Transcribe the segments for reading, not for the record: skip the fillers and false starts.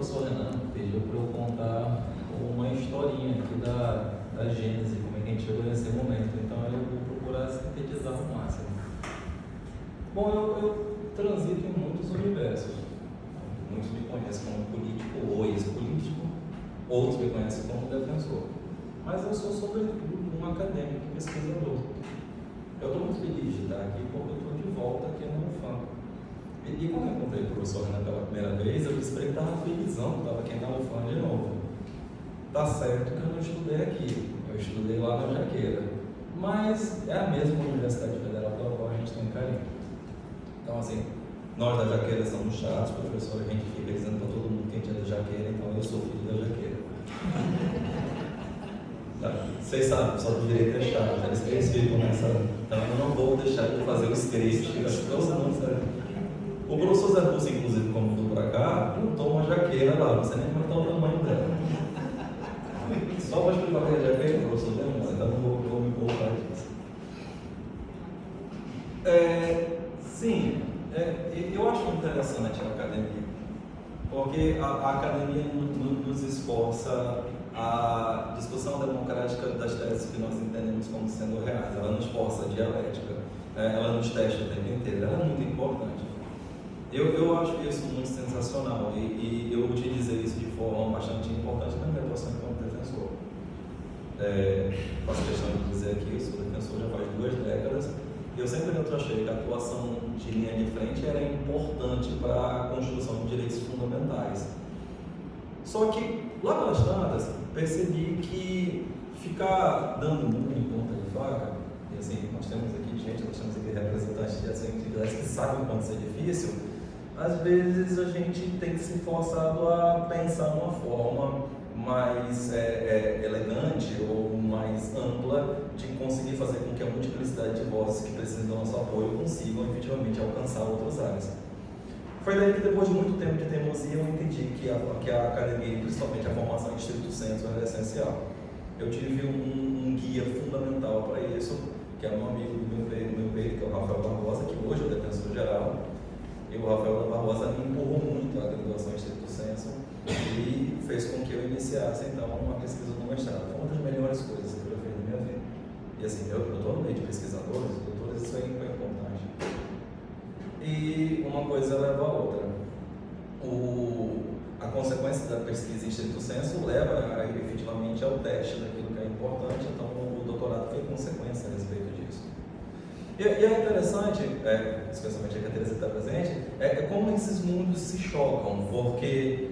professor Renan pediu para eu contar uma historinha aqui da Gênese, como é que a gente chegou nesse momento. Então eu vou procurar sintetizar o máximo. Bom, eu transito em muitos universos. Muitos me conhecem como político ou ex-político, outros me conhecem como defensor. Mas eu sou, sobretudo, um acadêmico e pesquisador. Eu estou muito feliz de estar aqui porque eu estou de volta aqui na UFAM. E quando eu encontrei o professor Renan pela primeira vez, eu disse para ele que estava felizão, que estava aqui na UFAM de novo. Tá certo que eu não estudei aqui, eu estudei lá na Jaqueira, mas é a mesma Universidade Federal pela qual a gente tem carinho. Então, assim, nós da Jaqueira somos chatos, professor, a gente fica dizendo para todo mundo que a gente é da Jaqueira, então eu sou filho da Jaqueira. Vocês sabem, só do direito é chato, eles ficam nessa. Então eu não vou deixar de fazer o script, acho que todo mundo sabe. O professor Zé Russo, inclusive, como mudou para cá, plantou uma jaqueira lá, você nem vai o tamanho dela. Só para explicar que a jaqueira, o professor Zé Russo, então não vou me colocar disso. Sim, eu acho interessante a academia, porque a academia nos esforça a discussão democrática das teses que nós entendemos como sendo reais. Ela nos força a dialética, ela nos testa o tempo inteiro, ela é muito importante. Eu acho isso muito sensacional e eu utilizei isso de forma bastante importante na minha atuação como defensor. Faço questão de dizer aqui, eu sou defensor já faz 2 décadas e eu sempre achei que a atuação de linha de frente era importante para a construção de direitos fundamentais. Só que, lá pelas tantas, percebi que ficar dando murro em ponta de faca, e assim, nós temos aqui representantes de atividades que sabem o quanto isso é difícil, às vezes a gente tem que ser forçado a pensar uma forma mais elegante ou mais ampla de conseguir fazer com que a multiplicidade de vozes que precisam do nosso apoio consigam efetivamente alcançar outras áreas. Foi daí que, depois de muito tempo de teimosia, eu entendi que a academia, principalmente a formação em estricto sensu, era essencial. Eu tive um guia fundamental para isso, que é um amigo do meu peito, que é o Rafael Barbosa, que hoje é o defensor geral. E o Rafael Barbosa me empurrou muito a graduação em estricto sensu e fez com que eu iniciasse, então, uma pesquisa no mestrado. Foi uma das melhores coisas que eu já fiz na minha vida. E assim, eu estou no meio de pesquisadores, doutores, isso aí foi importante. E uma coisa leva a outra. A consequência da pesquisa em estricto sensu leva efetivamente ao teste daquilo que é importante, então o doutorado foi consequência a respeito disso. E é interessante, especialmente a Teresa está presente, como esses mundos se chocam, porque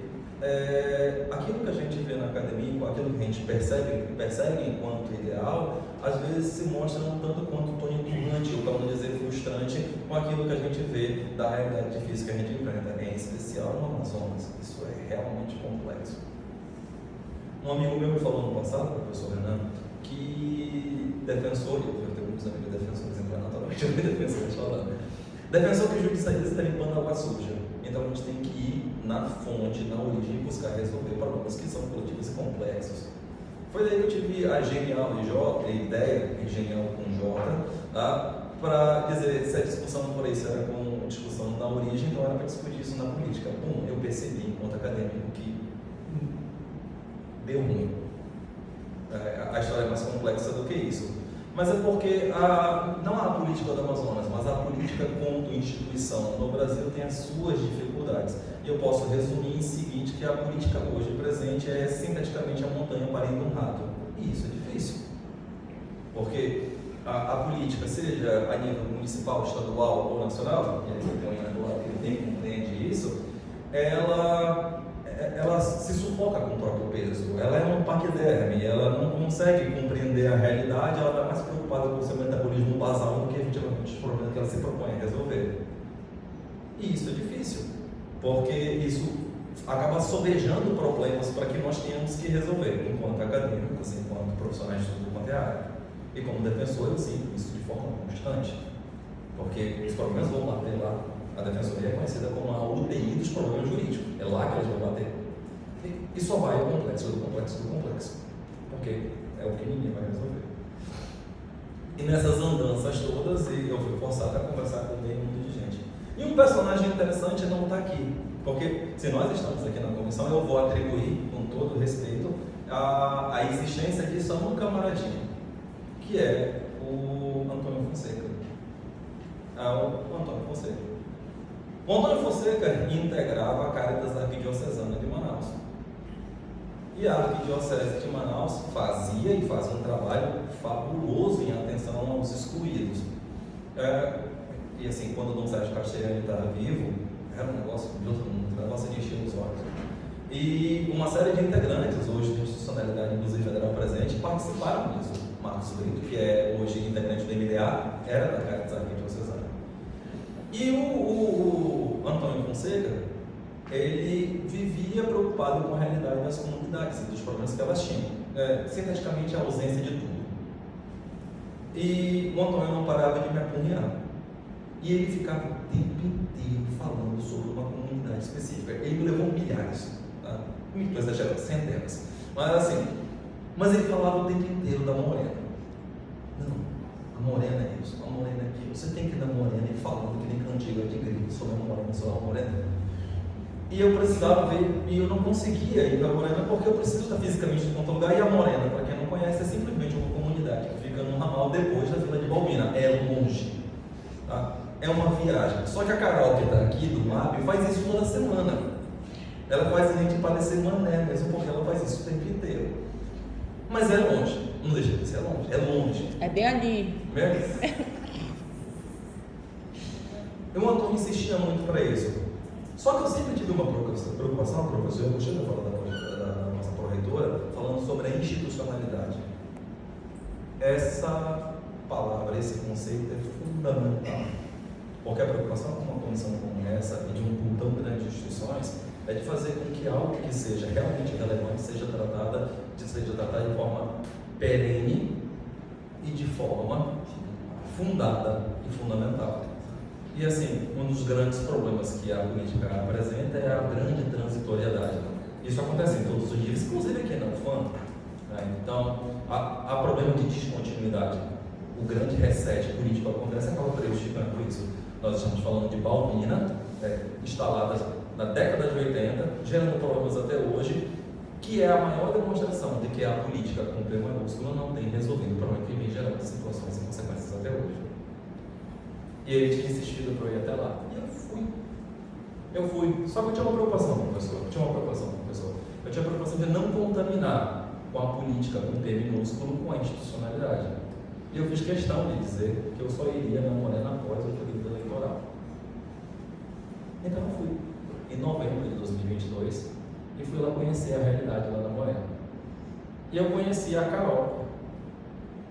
aquilo que a gente vê na academia, aquilo que a gente percebe enquanto ideal, às vezes se mostra um tanto quanto tonitruante, ou para não dizer frustrante, com aquilo que a gente vê da realidade difícil que a gente enfrenta, em especial no Amazonas. Isso é realmente complexo. Um amigo meu me falou no passado, o professor Renan, que defensor, eu tenho muitos amigos defensores, então naturalmente eu tenho defensores falando, defensor que judicializa está limpando água suja. Então a gente tem que ir na fonte, na origem, e buscar resolver problemas que são coletivos e complexos. Foi daí que eu tive a genial ideia, genial com J, para dizer se a discussão por isso era com discussão na origem, então era para discutir isso na política. Eu percebi, enquanto acadêmico, que deu ruim. A história é mais complexa do que isso. Mas é porque não a política do Amazonas, mas a política como instituição no Brasil tem as suas dificuldades. E eu posso resumir em seguinte, que a política hoje presente é sinteticamente a montanha parindo um rato. E isso é difícil. Porque a política, seja a nível municipal, estadual ou nacional, e aí tem um Renan lá que bem compreende isso, ela se sufoca com o próprio peso, ela é um paquiderme, ela não consegue compreender a realidade, ela está mais preocupada com o seu metabolismo basal do que efetivamente os problemas que ela se propõe a resolver. E isso é difícil, porque isso acaba sobejando problemas para que nós tenhamos que resolver, enquanto acadêmicos, enquanto profissionais de tudo quanto é área. E como defensor, eu sinto isso de forma constante, porque os problemas vão bater lá. A defensoria é conhecida como a UTI dos problemas jurídicos. É lá que eles vão bater. E só vai ao complexo do complexo do complexo. Porque é o que ninguém vai resolver. E nessas andanças todas, eu fui forçado a conversar com meio mundo de gente. E um personagem interessante não está aqui. Porque se nós estamos aqui na comissão, eu vou atribuir, com todo respeito, a existência disso a um camaradinho, que é o Antônio Fonseca. O Antônio Fonseca. O Antônio Fonseca integrava a Caritas Arquidiocesana de Manaus. E a Arquidiocese de Manaus fazia e faz um trabalho fabuloso em atenção aos excluídos. E assim, quando o Dom Sérgio Castelhano estava vivo, era um negócio de outro mundo, um negócio de encher os olhos. E uma série de integrantes, hoje de institucionalidade, inclusive federal presente, participaram disso. Marcos Brito, que é hoje integrante do MDA, era da Caritas Arquidiocesana. E o Antônio Fonseca, ele vivia preocupado com a realidade das comunidades e dos problemas que elas tinham, sinteticamente a ausência de tudo. E o Antônio não parava de me apurrinhar. E ele ficava o tempo inteiro falando sobre uma comunidade específica. Ele me levou milhares, tá? Depois exagerando, centenas. Mas ele falava o tempo inteiro da Morena. Não, a Morena é isso, a Morena é aquilo. Você tem que ir na Morena e falando que nem cantiga de grito sobre a Morena, sobre a Morena. E eu precisava ver, e eu não conseguia ir para a Morena porque eu preciso estar fisicamente em qualquer lugar. E a Morena, para quem não conhece, é simplesmente uma comunidade que fica num ramal depois da Vila de Balbina. É longe, tá? É uma viagem. Só que a Carol, que está aqui do MAB, faz isso toda semana. Ela faz a gente parecer mané mesmo, porque ela faz isso o tempo inteiro. Mas é longe. Não deixa de ser longe. É longe. É bem ali. E o Antônio insistia muito para isso. Só que eu sempre tive uma preocupação, professor, eu gostei da fala da nossa pró-reitora, falando sobre a institucionalidade. Essa palavra, esse conceito é fundamental. Porque a preocupação com uma comissão como essa e de um pool tão grande de instituições é de fazer com que algo que seja realmente relevante seja tratado de forma perene e de forma fundada e fundamental. E assim, um dos grandes problemas que a política apresenta é a grande transitoriedade. Isso acontece em todos os dias, inclusive aqui na UFAM. Então, há problema de descontinuidade. O grande reset político acontece a causa prejudicando isso. Nós estamos falando de Balbina, instalada na década de 80, gerando problemas até hoje, que é a maior demonstração de que a política com P maiúsculo não tem resolvido o problema que vem gerando situações e consequências até hoje. E ele tinha insistido para eu ir até lá. E eu fui. Só que eu tinha uma preocupação, professor. Eu tinha a preocupação de não contaminar com a política com P minúsculo com a institucionalidade. E eu fiz questão de dizer que eu só iria na Morena após o período eleitoral. Então eu fui em novembro de 2022 e fui lá conhecer a realidade lá da Morena. E eu conheci a Carol,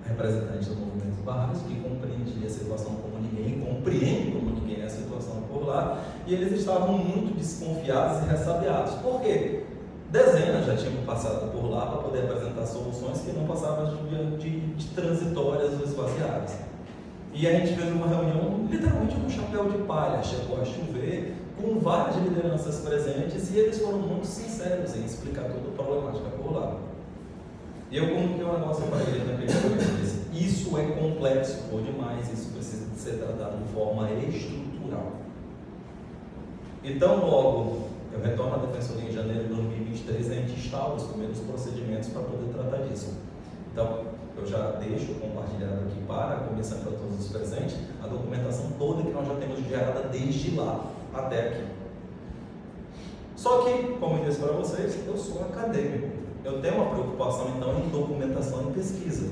representante do movimento Barros, que compreendia a situação como ninguém, compreende como ninguém a situação por lá, e eles estavam muito desconfiados e ressabiados. Por quê? Dezenas já tinham passado por lá para poder apresentar soluções que não passavam de transitórias ou esvaziadas. E a gente fez uma reunião literalmente com um chapéu de palha, chegou a chover, com várias lideranças presentes, e eles foram muito sinceros em explicar toda a problemática por lá. E eu comuniquei um negócio para eles naquele momento, disse: isso é complexo por demais, isso precisa de ser tratado de forma estrutural. Então, logo eu retorno à Defensoria em janeiro de 2023, a gente instala os primeiros procedimentos para poder tratar disso. Então, eu já deixo compartilhado aqui para a comissão, para todos os presentes, a documentação toda que nós já temos gerada desde lá até aqui. Só que, como eu disse para vocês, eu sou acadêmico. Eu tenho uma preocupação, então, em documentação e pesquisa.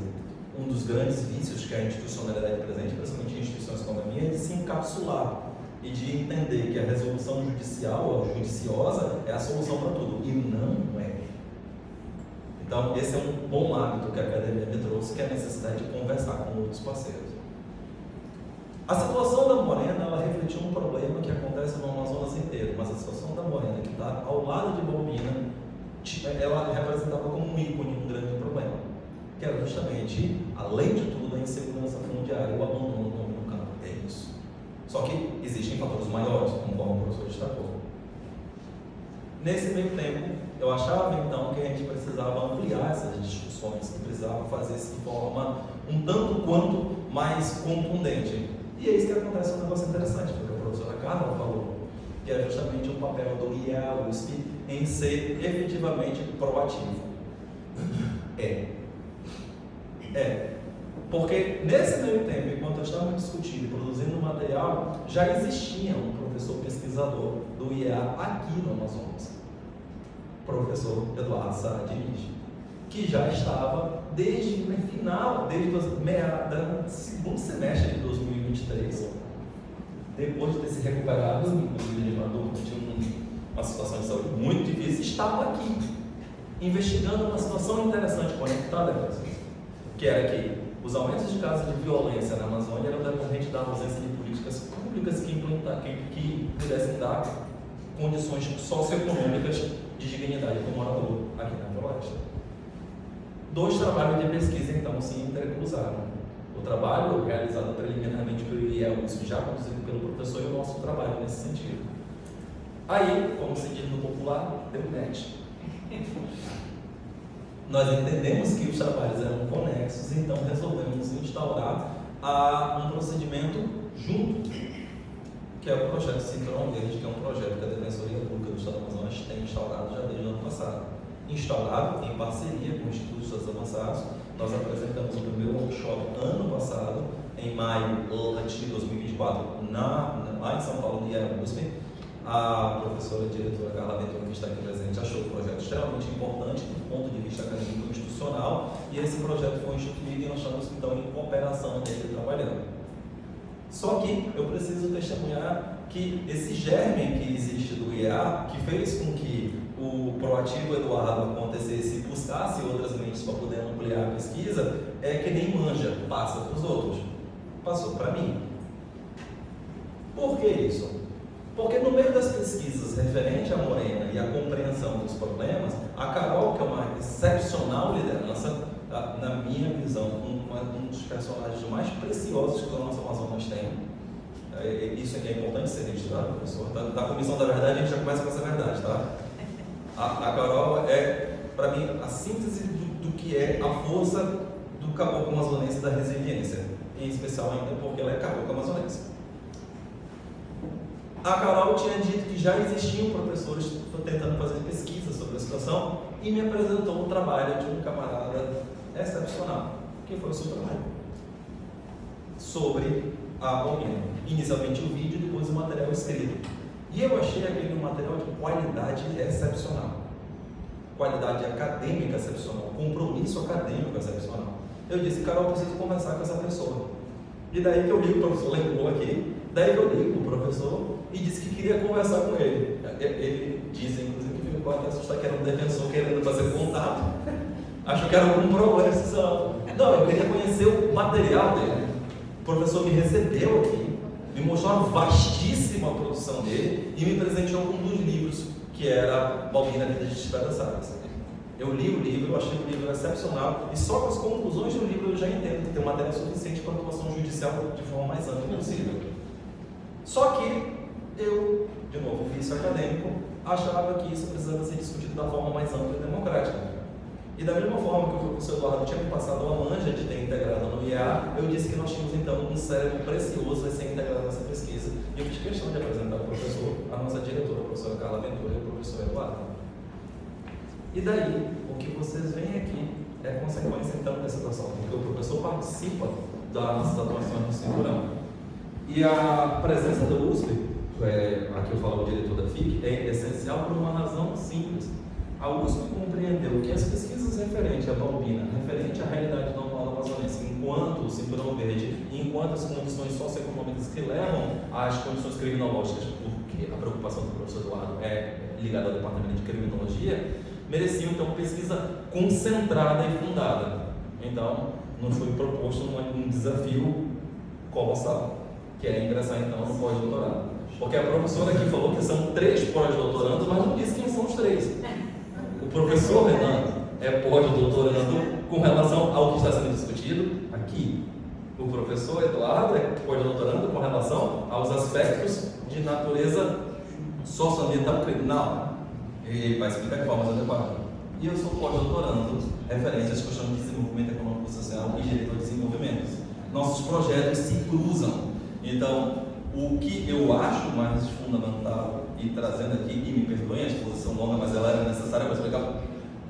Um dos grandes vícios que a institucionalidade presente, principalmente em instituições como a minha, é de se encapsular e de entender que a resolução judicial ou judiciosa é a solução para tudo. E não é. Então, esse é um bom hábito que a academia me trouxe, que é a necessidade de conversar com outros parceiros. A situação da Morena, ela refletiu um problema que acontece no Amazonas inteiro, mas a situação da Morena, que está ao lado de Balbina, ela representava como um ícone um grande problema, que era justamente, além de tudo, a insegurança fundiária e o abandono do homem no campo. É isso. Só que existem fatores maiores, como o professor destacou. Nesse meio tempo, eu achava então que a gente precisava ampliar essas discussões, que precisava fazer isso de forma um tanto quanto mais contundente. E é isso que acontece, um negócio interessante, porque a professora Carla falou. que é justamente o papel do IEA-USP em ser efetivamente proativo. Porque nesse meio tempo, enquanto eu estava discutindo e produzindo material, já existia um professor pesquisador do IEA aqui no Amazonas, professor Eduardo Sá Diniz, que já estava desde o segundo semestre de 2023, depois de ter se recuperado, inclusive tinha uma situação de saúde muito difícil, estava aqui, investigando uma situação interessante conectada com isso, que era que os aumentos de casos de violência na Amazônia eram decorrentes da ausência de políticas públicas que pudessem dar condições socioeconômicas de dignidade para o morador aqui na floresta. 2 trabalhos de pesquisa, então, se intercruzaram. O trabalho realizado preliminarmente pelo IEA-USP, já conduzido pelo professor, e o nosso trabalho nesse sentido. Aí, como se diz no popular, deu match. Nós entendemos que os trabalhos eram conexos, então resolvemos instaurar um procedimento junto, que é o projeto Cinturão Verde, que é um projeto que a Defensoria Pública do Estado do Amazonas tem instaurado já desde o ano passado. Instaurado em parceria com o Instituto de Estudos Avançados. Nós apresentamos o primeiro workshop ano passado, em maio de 2024, lá em São Paulo, no IEA-USP. A professora diretora Carla Ventura, que está aqui presente, achou o projeto extremamente importante do ponto de vista acadêmico e institucional, e esse projeto foi instituído e nós estamos então em cooperação dele trabalhando. Só que eu preciso testemunhar que esse germe que existe do IEA, que fez com que o proativo Eduardo acontecesse e buscasse outras mentes para poder ampliar a pesquisa, é que nem manja, passa para os outros. Passou para mim. Por que isso? Porque no meio das pesquisas referente à Morena e à compreensão dos problemas, a Carol, que é uma excepcional liderança, na minha visão, um dos personagens mais preciosos que o nosso Amazonas tem. Isso aqui é importante ser registrado, professor. Da Comissão da Verdade, a gente já começa com essa verdade, tá? A Carol é, para mim, a síntese do que é a força do caboclo amazonense da resiliência, em especial ainda porque ela é caboclo amazonense. A Carol tinha dito que já existiam professores tentando fazer pesquisa sobre a situação e me apresentou um trabalho de um camarada excepcional, que foi o seu trabalho, sobre a Morena. Inicialmente o vídeo, depois o material escrito. E eu achei aquele material de qualidade excepcional, qualidade acadêmica excepcional, compromisso acadêmico excepcional. Eu disse, Carol, eu preciso conversar com essa pessoa. E daí que eu li, o professor lembrou aqui, daí que eu li o professor e disse que queria conversar com ele. Ele disse, inclusive, que ficou até assustado, que era um defensor querendo fazer contato. Achou que era algum problema. Não, eu queria conhecer o material dele. O professor me recebeu aqui, me mostrou uma vastíssima produção dele e me presenteou com um dos livros, que era Balbina, Vida de Despedaçadas. Eu li o livro, eu achei o livro excepcional e só com as conclusões do livro eu já entendo que tem matéria suficiente para a atuação judicial de forma mais ampla possível. Só que eu, de novo, vício acadêmico, achava que isso precisava ser discutido da forma mais ampla e democrática. E da mesma forma que o professor Eduardo tinha me passado a manja de ter integrado no IEA, eu disse que nós tínhamos então um cérebro precioso a ser integrado nessa pesquisa. E eu fiz questão de apresentar ao professor, a nossa diretora, a professora Carla Ventura e o professor Eduardo. E daí, o que vocês veem aqui é consequência então dessa situação, porque o professor participa das nossas atuações no cinturão. E a presença do USP, aqui eu falo o diretor da FIC, é essencial por uma razão simples. A USP compreendeu que as pesquisas referentes à Balbina, referente à realidade normal da Amazônia, enquanto o cinturão verde e enquanto as condições socioeconômicas que levam às condições criminológicas, porque a preocupação do professor Eduardo é ligada ao departamento de criminologia, mereciam então pesquisa concentrada e fundada. Então, nos foi proposto um desafio colossal, que é ingressar então no pós-doutorado. Porque a professora aqui falou que são 3 pós-doutorandos, mas não disse quem são os 3. O professor Renan é pós-doutorando com relação ao que está sendo discutido aqui. O professor Eduardo é pós-doutorando com relação aos aspectos de natureza socioambiental criminal. Ele vai explicar de formas adequadas. E eu sou pós-doutorando referente às questões de desenvolvimento econômico, social e direito ao desenvolvimento. Nossos projetos se cruzam. Então, o que eu acho mais fundamental e trazendo aqui, e me perdoem a exposição longa, mas ela era necessária para explicar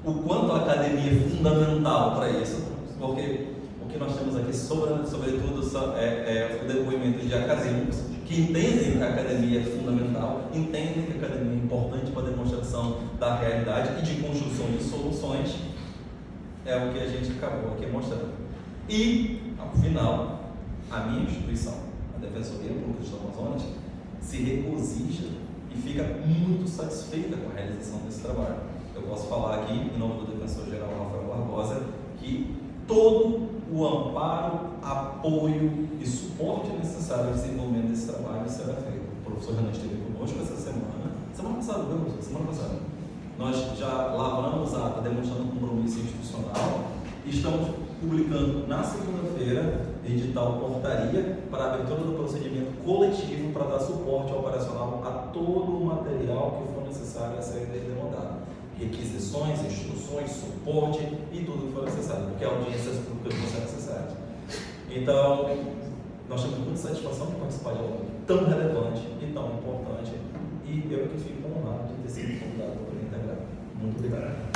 o quanto a academia é fundamental para isso, porque o que nós temos aqui, sobretudo, é o depoimento de acadêmicos que entendem que a academia é fundamental, entendem que a academia é importante para a demonstração da realidade e de construção de soluções. É o que a gente acabou aqui mostrando. E, ao final, a minha instituição, a Defensoria Pública do Amazonas, se regozija e fica muito satisfeita com a realização desse trabalho. Eu posso falar aqui, em nome do Defensor-Geral Rafael Barbosa, que todo o amparo, apoio e suporte necessário ao desenvolvimento desse trabalho será feito. O professor Renan esteve conosco essa semana passada, viu, professor? Semana passada. Nós já lavramos a ata demonstrando compromisso institucional e estamos publicando na segunda-feira edital portaria para a abertura do procedimento coletivo para dar suporte operacional a todo o material que for necessário a ser demandado. Requisições, instruções, suporte e tudo que for necessário, porque audiências públicas vão ser necessárias. Então, nós temos muita satisfação de participar de algo tão relevante e tão importante, e eu que fico honrado de ter sido convidado para integrar. Muito obrigado.